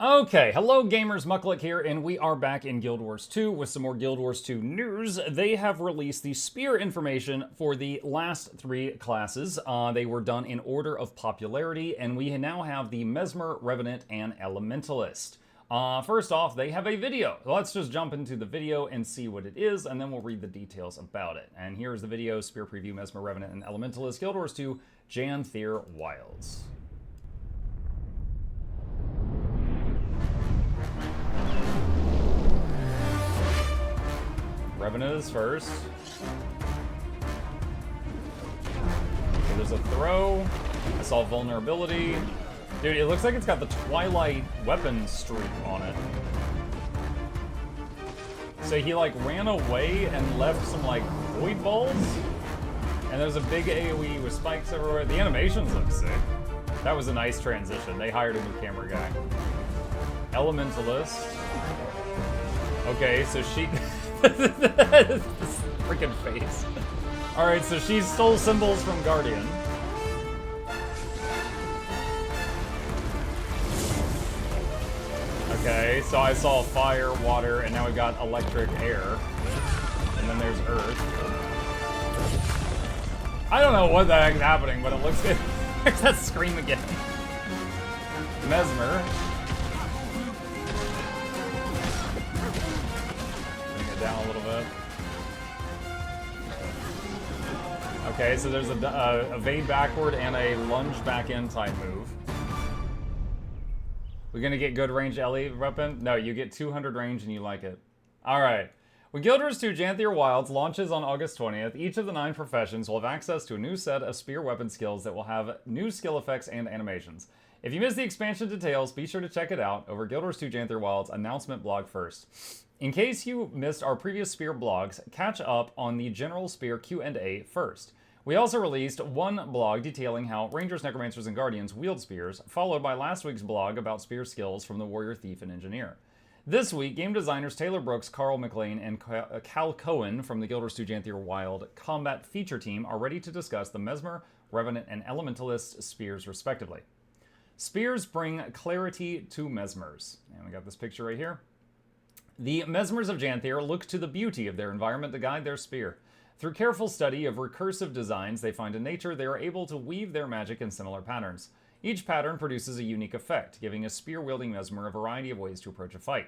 Okay, hello gamers, Mucklick here, and we are back in Guild Wars 2 with some more Guild Wars 2 news. They have released the spear information for the last three classes. They were done in order of popularity, and we now have the Mesmer, Revenant, and Elementalist. First off, they have a video. Let's just jump into the video and see what it is, and then we'll read the details about it. And here's the video, Spear Preview, Mesmer, Revenant, and Elementalist, Guild Wars 2, Janthier Wilds. Revenant is first. So there's a throw. I saw vulnerability. Dude, it looks like it's got the Twilight weapon streak on it. So he like ran away and left some like void balls. And there's a big AoE with spikes everywhere. The animations look sick. That was a nice transition. They hired a new camera guy. Elementalist. Okay, so she... this freaking face. Alright, so she stole symbols from Guardian. Okay, so I saw fire, water, and now we've got electric, air. And then there's earth. I don't know what the heck's happening, but it looks good. There's that scream again. Mesmer. Down a little bit. Okay, so there's a evade backward and a lunge back in type move. We're gonna get good range LE weapon? No, you get 200 range and you like it. Alright. When Guild Wars 2 Janthier Wilds launches on August 20th, each of the 9 professions will have access to a new set of spear weapon skills that will have new skill effects and animations. If you missed the expansion details, be sure to check it out over Guild Wars 2 Janthier Wilds announcement blog first. In case you missed our previous Spear blogs, catch up on the General Spear Q&A first. We also released one blog detailing how Rangers, Necromancers, and Guardians wield spears, followed by last week's blog about spear skills from the Warrior, Thief, and Engineer. This week, game designers Taylor Brooks, Carl McLean, and Cal Cohen from the Guild Wars 2 Janthier Wild Combat Feature Team are ready to discuss the Mesmer, Revenant, and Elementalist spears respectively. Spears bring clarity to Mesmers. And we got this picture right here. The Mesmers of Janthier look to the beauty of their environment to guide their spear. Through careful study of recursive designs they find in nature, they are able to weave their magic in similar patterns. Each pattern produces a unique effect, giving a spear-wielding Mesmer a variety of ways to approach a fight.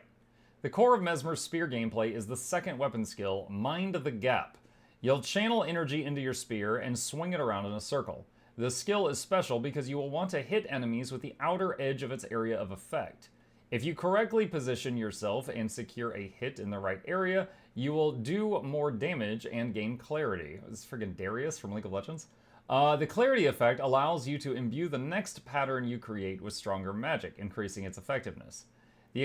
The core of Mesmer's spear gameplay is the second weapon skill, Mind the Gap. You'll channel energy into your spear and swing it around in a circle. This skill is special because you will want to hit enemies with the outer edge of its area of effect. If you correctly position yourself and secure a hit in the right area, you will do more damage and gain clarity. This is friggin' Darius from League of Legends. The clarity effect allows you to imbue the next pattern you create with stronger magic, increasing its effectiveness. The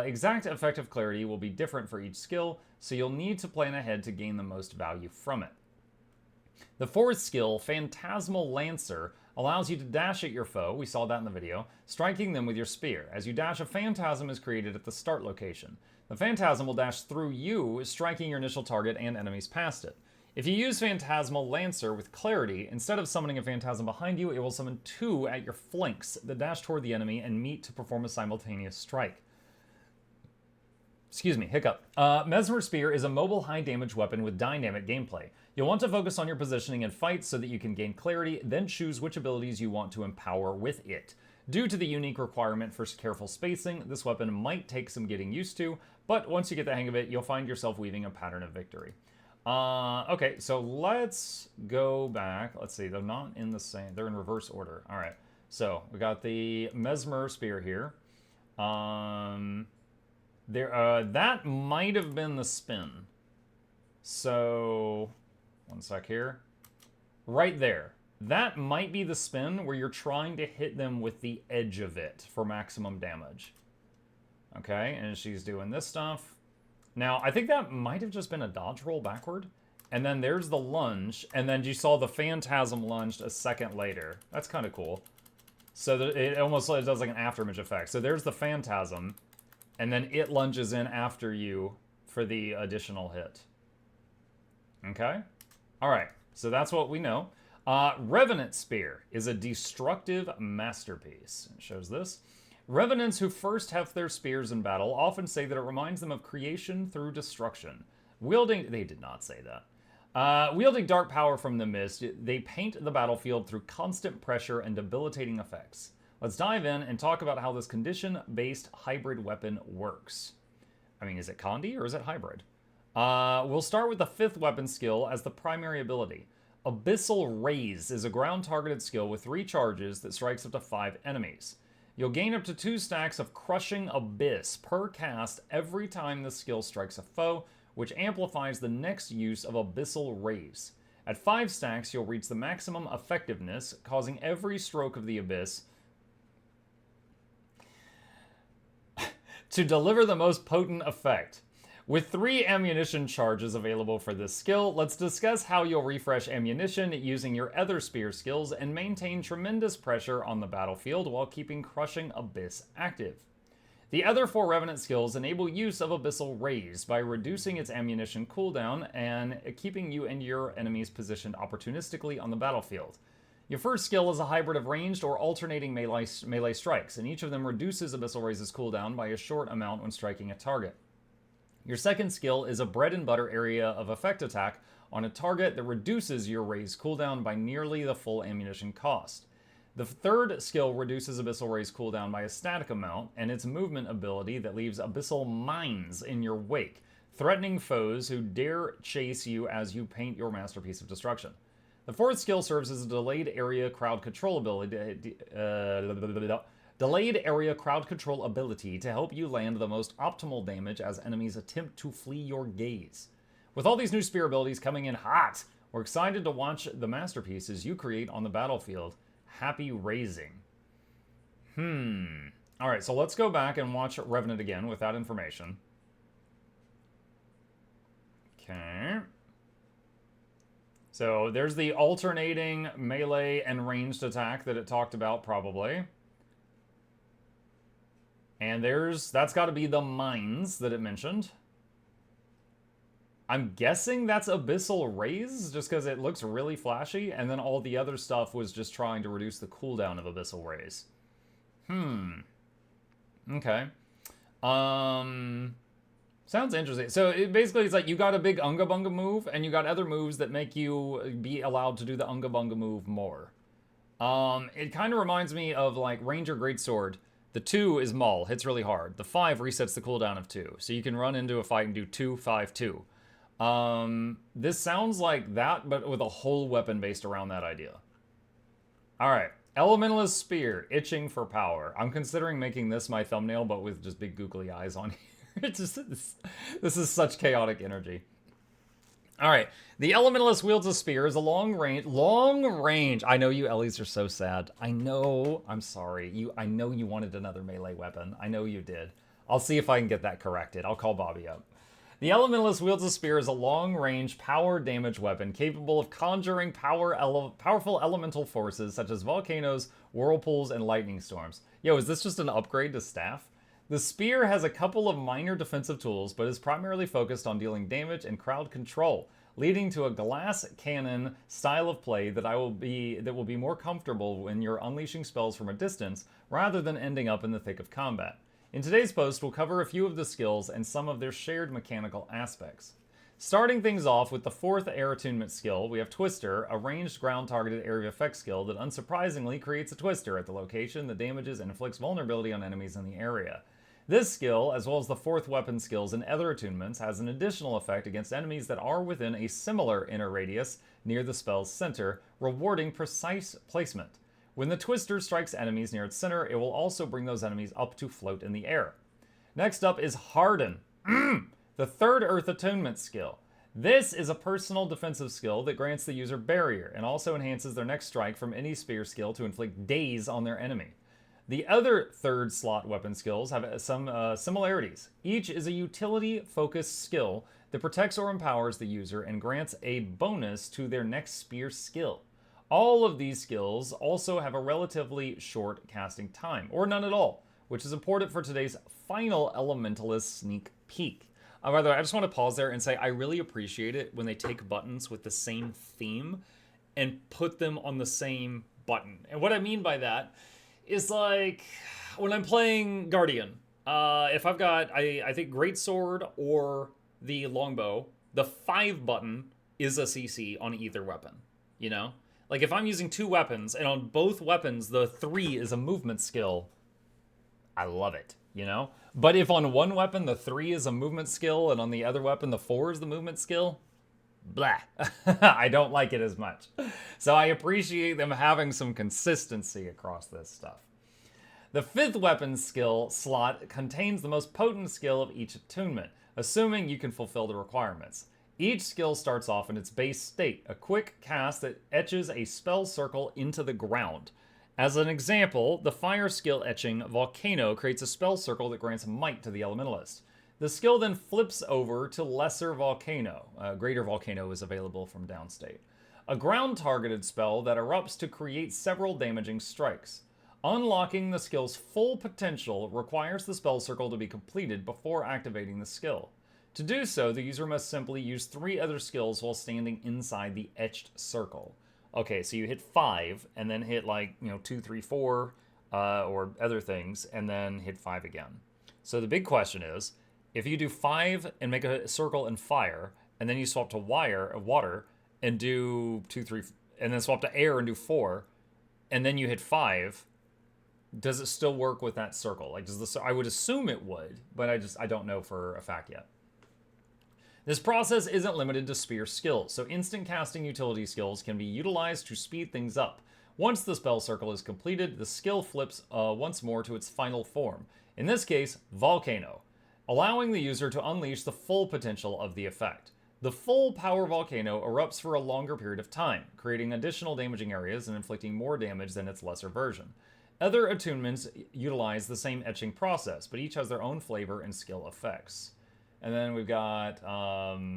exact effect of clarity will be different for each skill, so you'll need to plan ahead to gain the most value from it. The fourth skill, Phantasmal Lancer, allows you to dash at your foe, we saw that in the video, striking them with your spear. As you dash, a phantasm is created at the start location. The phantasm will dash through you, striking your initial target and enemies past it. If you use Phantasmal Lancer with clarity, instead of summoning a phantasm behind you, it will summon 2 at your flanks that dash toward the enemy and meet to perform a simultaneous strike. Excuse me, hiccup. Mesmer Spear is a mobile high-damage weapon with dynamic gameplay. You'll want to focus on your positioning in fights so that you can gain clarity, then choose which abilities you want to empower with it. Due to the unique requirement for careful spacing, this weapon might take some getting used to, but once you get the hang of it, you'll find yourself weaving a pattern of victory. Okay, so let's go back. Let's see, they're not in the same, they're in reverse order. All right, so we got the Mesmer Spear here. That might have been the spin. So, one sec here. Right there. That might be the spin where you're trying to hit them with the edge of it for maximum damage. Okay, and she's doing this stuff. Now, I think that might have just been a dodge roll backward. And then there's the lunge, and then you saw the Phantasm lunged a second later. That's kind of cool. So it almost does like an afterimage effect. So there's the Phantasm, and then it lunges in after you for the additional hit. Okay? Alright, so that's what we know. Revenant Spear is a destructive masterpiece. It shows this. Revenants who first heft their spears in battle often say that it reminds them of creation through destruction. They did not say that. Wielding dark power from the mist, they paint the battlefield through constant pressure and debilitating effects. Let's dive in and talk about how this condition-based hybrid weapon works. I mean, is it Condi or is it hybrid? We'll start with the 5th weapon skill as the primary ability. Abyssal Raise is a ground-targeted skill with 3 charges that strikes up to 5 enemies. You'll gain up to 2 stacks of Crushing Abyss per cast every time the skill strikes a foe, which amplifies the next use of Abyssal Raise. At 5 stacks, you'll reach the maximum effectiveness, causing every stroke of the Abyss to deliver the most potent effect. With 3 ammunition charges available for this skill, let's discuss how you'll refresh ammunition using your other spear skills and maintain tremendous pressure on the battlefield while keeping Crushing Abyss active. The other 4 Revenant skills enable use of Abyssal Raise by reducing its ammunition cooldown and keeping you and your enemies positioned opportunistically on the battlefield. Your first skill is a hybrid of ranged or alternating melee strikes, and each of them reduces Abyssal Raise's cooldown by a short amount when striking a target. Your second skill is a bread and butter area of effect attack on a target that reduces your raise cooldown by nearly the full ammunition cost. The third skill reduces Abyssal Raise cooldown by a static amount, and its movement ability that leaves Abyssal Mines in your wake, threatening foes who dare chase you as you paint your masterpiece of destruction. The fourth skill serves as a delayed area crowd control ability to help you land the most optimal damage as enemies attempt to flee your gaze. With all these new spear abilities coming in hot, we're excited to watch the masterpieces you create on the battlefield. Happy raising. Alright, so let's go back and watch Revenant again with that information. Okay. So there's the alternating melee and ranged attack that it talked about, probably. And that's got to be the mines that it mentioned. I'm guessing that's Abyssal Raise, just because it looks really flashy, and then all the other stuff was just trying to reduce the cooldown of Abyssal Raise. Okay. Sounds interesting. So it's like you got a big Unga Bunga move, and you got other moves that make you be allowed to do the Unga Bunga move more. It kind of reminds me of like Ranger Greatsword. The 2 is Maul, hits really hard. The 5 resets the cooldown of 2. So you can run into a fight and do 2, 5, 2. This sounds like that, but with a whole weapon based around that idea. Alright. Elementalist Spear, itching for power. I'm considering making this my thumbnail, but with just big googly eyes on here. This is such chaotic energy. Alright, the Elementalist wields a spear as a long range. I know you Ellies are so sad. I know, I'm sorry. I know you wanted another melee weapon. I know you did. I'll see if I can get that corrected. I'll call Bobby up. The Elementalist wields a spear as a long-range power damage weapon capable of conjuring powerful elemental forces such as volcanoes, whirlpools, and lightning storms. Yo, is this just an upgrade to staff? The spear has a couple of minor defensive tools, but is primarily focused on dealing damage and crowd control, leading to a glass cannon style of play that will be more comfortable when you're unleashing spells from a distance, rather than ending up in the thick of combat. In today's post, we'll cover a few of the skills and some of their shared mechanical aspects. Starting things off with the 4th air attunement skill, we have Twister, a ranged ground-targeted area effect skill that unsurprisingly creates a twister at the location that damages and inflicts vulnerability on enemies in the area. This skill, as well as the 4th weapon skills and other attunements, has an additional effect against enemies that are within a similar inner radius near the spell's center, rewarding precise placement. When the Twister strikes enemies near its center, it will also bring those enemies up to float in the air. Next up is Harden, the 3rd Earth Attunement skill. This is a personal defensive skill that grants the user barrier, and also enhances their next strike from any spear skill to inflict daze on their enemy. The other 3rd slot weapon skills have some similarities. Each is a utility-focused skill that protects or empowers the user and grants a bonus to their next spear skill. All of these skills also have a relatively short casting time, or none at all, which is important for today's final Elementalist sneak peek. By the way, I just want to pause there and say I really appreciate it when they take buttons with the same theme and put them on the same button. And what I mean by that is like when I'm playing Guardian. If I've got, I think Greatsword or the Longbow, the 5 button is a CC on either weapon, you know? Like if I'm using 2 weapons and on both weapons the 3 is a movement skill, I love it, you know? But if on one weapon the 3 is a movement skill and on the other weapon the 4 is the movement skill, blah. I don't like it as much. So I appreciate them having some consistency across this stuff. The 5th weapon skill slot contains the most potent skill of each attunement, assuming you can fulfill the requirements. Each skill starts off in its base state, a quick cast that etches a spell circle into the ground. As an example, the fire skill etching Volcano creates a spell circle that grants might to the Elementalist. The skill then flips over to Lesser Volcano. Greater Volcano is available from downstate. A ground-targeted spell that erupts to create several damaging strikes. Unlocking the skill's full potential requires the spell circle to be completed before activating the skill. To do so, the user must simply use 3 other skills while standing inside the etched circle. Okay, so you hit 5, and then hit 2, 3, 4, or other things, and then hit 5 again. So the big question is, if you do 5 and make a circle and fire, and then you swap to water, and do 2, 3, and then swap to air and do 4, and then you hit 5, does it still work with that circle? Like, I would assume it would, but I don't know for a fact yet. This process isn't limited to spear skills, so instant casting utility skills can be utilized to speed things up. Once the spell circle is completed, the skill flips once more to its final form, in this case, Volcano, allowing the user to unleash the full potential of the effect. The full power Volcano erupts for a longer period of time, creating additional damaging areas and inflicting more damage than its lesser version. Other attunements utilize the same etching process, but each has their own flavor and skill effects. And then we've got, I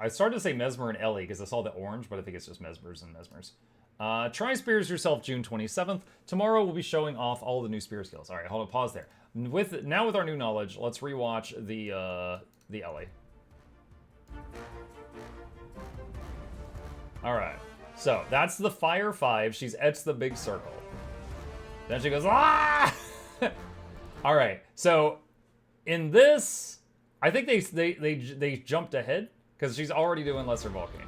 started to say Mesmer and Ellie because I saw the orange, but I think it's just Mesmers and Mesmers. Try Spears yourself June 27th. Tomorrow we'll be showing off all the new spear skills. All right, hold on, pause there. Now with our new knowledge, let's rewatch the Ellie. All right. So, that's the Fire 5. She's etched the big circle. Then she goes, ah! Alright, so, in this, I think they jumped ahead, because she's already doing Lesser Volcano.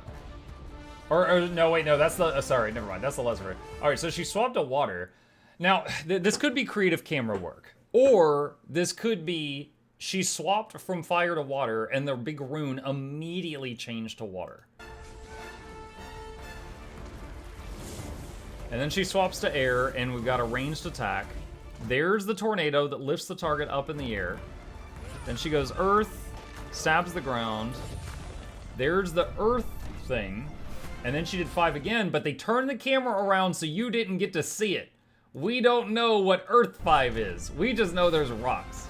Or no, wait, no, that's the, sorry, never mind, that's the Lesser. Alright, so she swapped to water. Now, this could be creative camera work. Or, this could be, she swapped from fire to water, and the big rune immediately changed to water. And then she swaps to air, and we've got a ranged attack. There's the tornado that lifts the target up in the air. Then she goes earth, stabs the ground. There's the earth thing. And then she did 5 again, but they turned the camera around so you didn't get to see it. We don't know what earth 5 is. We just know there's rocks.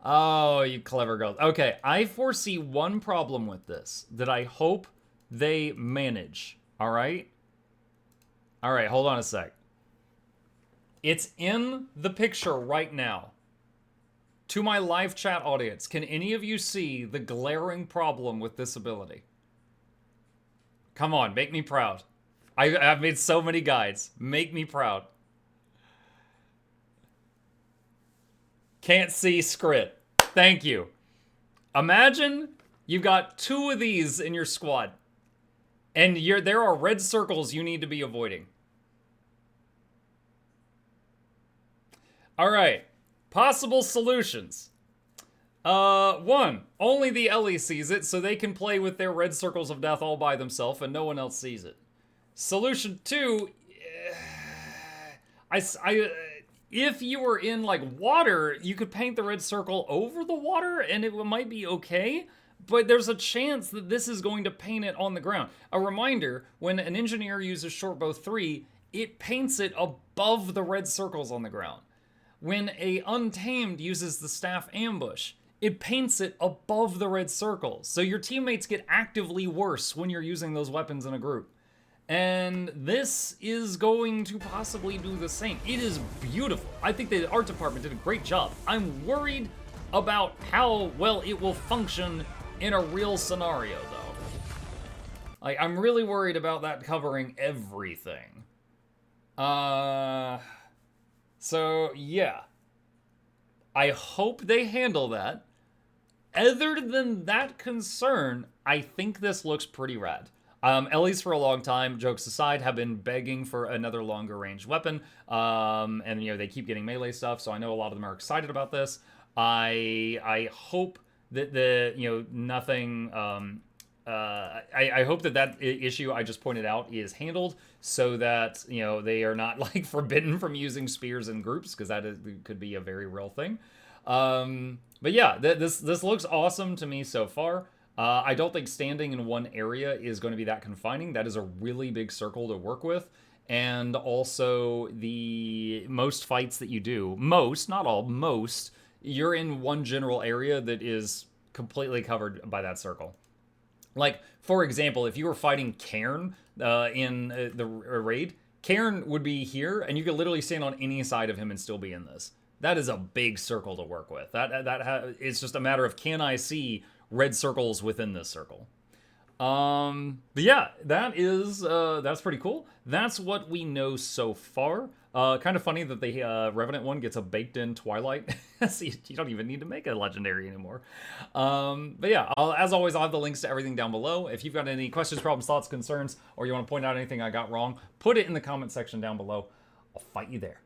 Oh, you clever girls. Okay, I foresee one problem with this that I hope they manage. All right? All right, hold on a sec. It's in the picture right now. To my live chat audience, can any of you see the glaring problem with this ability? Come on, make me proud. I've made so many guides. Make me proud. Can't see Scrit. Thank you. Imagine you've got 2 of these in your squad. And there are red circles you need to be avoiding. Alright. Possible solutions. 1. Only the Ellie sees it, so they can play with their red circles of death all by themselves, and no one else sees it. Solution 2. If you were in, like, water, you could paint the red circle over the water, and it might be okay. But there's a chance that this is going to paint it on the ground. A reminder, when an engineer uses Shortbow 3, it paints it above the red circles on the ground. When a Untamed uses the Staff Ambush, it paints it above the red circles. So your teammates get actively worse when you're using those weapons in a group. And this is going to possibly do the same. It is beautiful. I think the art department did a great job. I'm worried about how well it will function in a real scenario, though. Like, I'm really worried about that covering everything. So yeah, I hope they handle that. Other than that concern, I think this looks pretty rad. Ellie's for a long time, jokes aside, have been begging for another longer range weapon. And they keep getting melee stuff, so I know a lot of them are excited about this. I hope that nothing. I hope that issue I just pointed out is handled so that they are not like forbidden from using spears in groups, because could be a very real thing. But yeah, this looks awesome to me so far. I don't think standing in one area is going to be that confining. That is a really big circle to work with. And also, the most fights that you do, most, not all, most, you're in one general area that is completely covered by that circle. Like, for example, if you were fighting Cairn in the raid, Cairn would be here, and you could literally stand on any side of him and still be in this. That is a big circle to work with. It's just a matter of, can I see red circles within this circle? But yeah, that's pretty cool. That's what we know so far. Kind of funny that the Revenant one gets a baked-in Twilight. So you don't even need to make a legendary anymore. But yeah, as always, I'll have the links to everything down below. If you've got any questions, problems, thoughts, concerns, or you want to point out anything I got wrong, put it in the comment section down below. I'll fight you there.